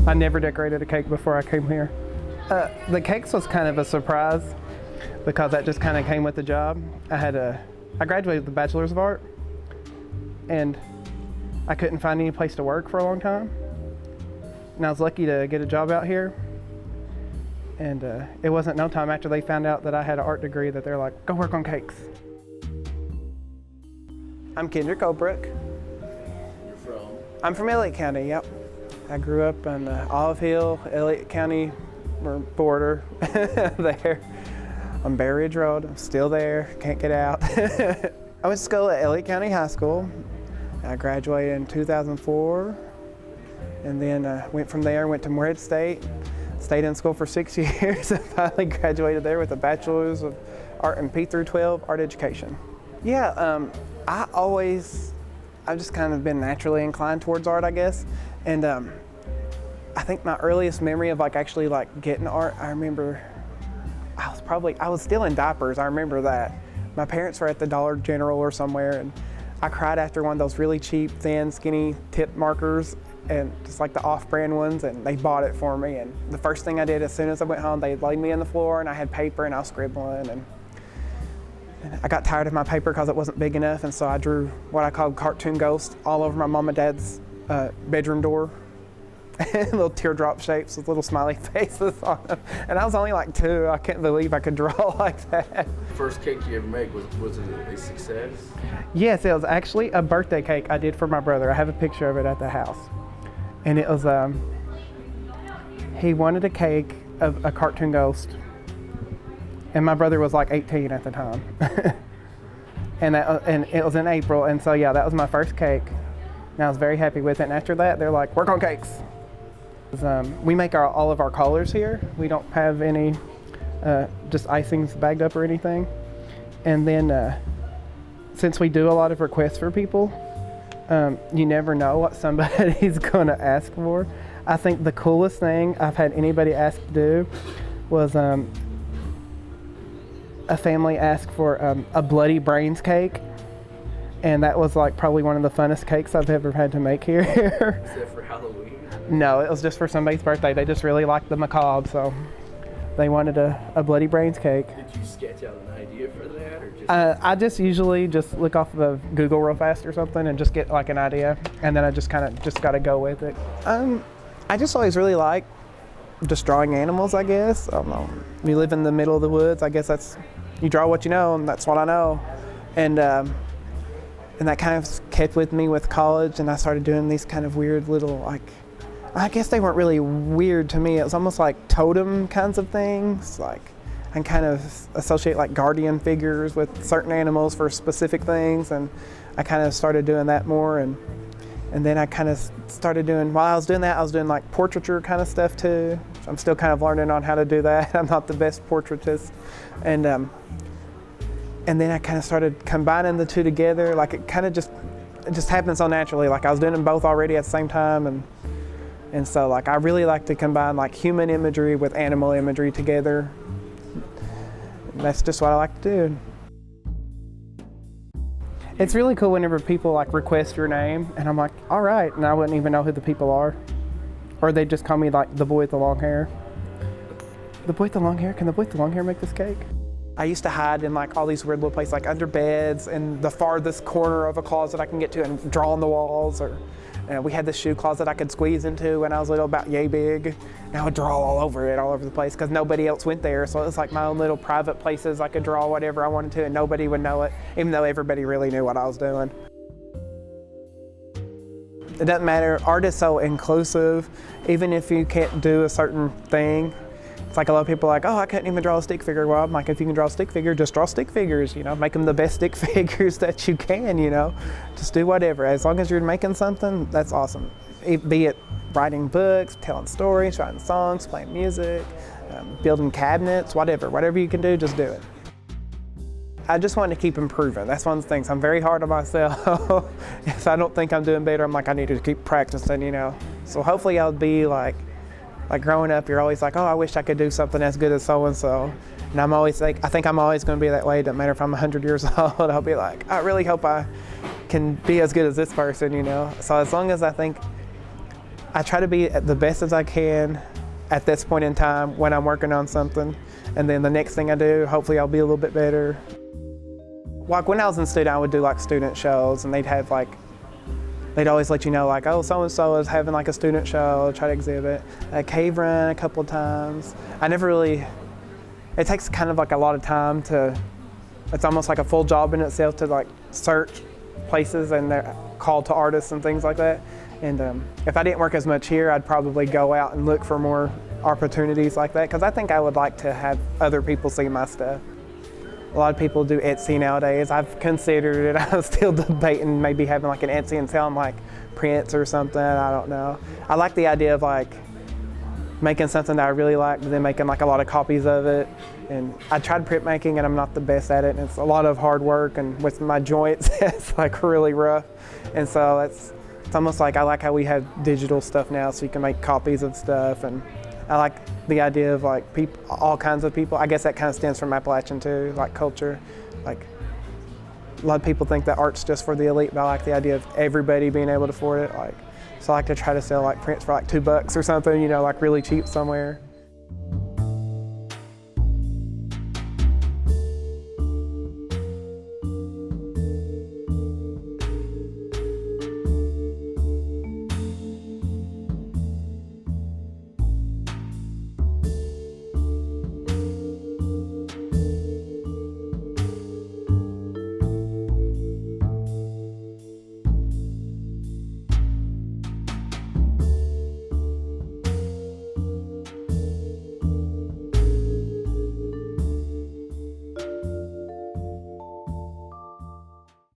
I never decorated a cake before I came here. The cakes was kind of a surprise because that just kind of came with the job. I graduated with a Bachelor's of Art, and I couldn't find any place to work for a long time. And I was lucky to get a job out here. And it wasn't no time after they found out that I had an art degree that they're like, go work on cakes. I'm Kendrick Holbrook. You're from? I'm from Elliott County, yep. I grew up in Olive Hill, Elliott County border there on Bear Ridge Road. I'm still there, can't get out. I went to school at Elliott County High School. I graduated in 2004, and then went from there, went to Morehead State, stayed in school for 6 years, and finally graduated there with a Bachelor's of Art in P through 12 Art Education. Yeah, I've just kind of been naturally inclined towards art, I guess. And I think my earliest memory of actually getting art, I remember I was still in diapers, I remember that. My parents were at the Dollar General or somewhere, and I cried after one of those really cheap, thin, skinny tip markers, and just the off-brand ones, and they bought it for me. And the first thing I did as soon as I went home, they laid me on the floor, and I had paper, and I was scribbling, and I got tired of my paper because it wasn't big enough, and so I drew what I called cartoon ghosts all over my mom and dad's bedroom door. Little teardrop shapes with little smiley faces on them. And I was only 2. I couldn't believe I could draw like that. First cake you ever made, was it a success? Yes, it was actually a birthday cake I did for my brother. I have a picture of it at the house. And it was, he wanted a cake of a cartoon ghost. And my brother was 18 at the time. and it was in April, and so yeah, that was my first cake. And I was very happy with it. And after that, they're like, work on cakes. We make all of our collars here. We don't have any just icings bagged up or anything. And then since we do a lot of requests for people, you never know what somebody's gonna ask for. I think the coolest thing I've had anybody ask to do was a family asked for a bloody brains cake. And that was probably one of the funnest cakes I've ever had to make here. Is that for Halloween? No, it was just for somebody's birthday. They just really liked the macabre, so they wanted a bloody brains cake. Did you sketch out an idea for that, or just? I just usually just look off of Google real fast or something and just get an idea, and then I just got to go with it. I just always really like just drawing animals, I guess. I don't know. We live in the middle of the woods. I guess you draw what you know, and that's what I know. And that kind of kept with me with college, and I started doing these kind of weird little, I guess they weren't really weird to me. It was almost like totem kinds of things. I kind of associate guardian figures with certain animals for specific things, and I kind of started doing that more. And then I kind of started doing, while I was doing that, I was doing portraiture kind of stuff too. I'm still kind of learning on how to do that. I'm not the best portraitist. And then I kind of started combining the two together. It kind of just happened so naturally. I was doing them both already at the same time, and so I really like to combine human imagery with animal imagery together. And that's just what I like to do. It's really cool whenever people request your name, and I'm like, all right, and I wouldn't even know who the people are, or they just call me the boy with the long hair. The boy with the long hair? Can the boy with the long hair make this cake? I used to hide in all these weird little places, under beds and the farthest corner of a closet I can get to, and draw on the walls. Or we had this shoe closet I could squeeze into when I was little, about yay big. And I would draw all over the place because nobody else went there. So it was my own little private places I could draw whatever I wanted to, and nobody would know it, even though everybody really knew what I was doing. It doesn't matter. Art is so inclusive. Even if you can't do a certain thing, it's a lot of people are oh, I couldn't even draw a stick figure. Well, I'm if you can draw a stick figure, just draw stick figures, make them the best stick figures that you can, Just do whatever. As long as you're making something, that's awesome. Be it writing books, telling stories, writing songs, playing music, building cabinets, whatever you can do, just do it. I just want to keep improving. That's one of the things. I'm very hard on myself. If I don't think I'm doing better, I'm I need to keep practicing, So hopefully I'll be growing up, you're always oh, I wish I could do something as good as so-and-so. And I'm always I think I'm always going to be that way. It doesn't matter if I'm 100 years old. I'll be I really hope I can be as good as this person, So as long as I think I try to be the best as I can at this point in time when I'm working on something. And then the next thing I do, hopefully I'll be a little bit better. Like when I was in student, I would do like student shows, and they'd always let you know like, oh, so-and-so is having like a student show, try to exhibit. A cave run a couple of times. It takes kind of like a lot of time it's almost like a full job in itself to like search places and call to artists and things like that. And if I didn't work as much here, I'd probably go out and look for more opportunities like that, because I think I would like to have other people see my stuff. A lot of people do Etsy nowadays. I've considered it. I was still debating maybe having like an Etsy and selling like prints or something. I don't know. I like the idea of like making something that I really like, but then making like a lot of copies of it. And I tried printmaking and I'm not the best at it, and it's a lot of hard work, and with my joints it's like really rough. And so it's almost like I like how we have digital stuff now, so you can make copies of stuff. And I like the idea of like all kinds of people. I guess that kind of stems from Appalachian too, like culture. Like a lot of people think that art's just for the elite, but I like the idea of everybody being able to afford it. Like, so I like to try to sell like prints for like $2 or something, like really cheap somewhere.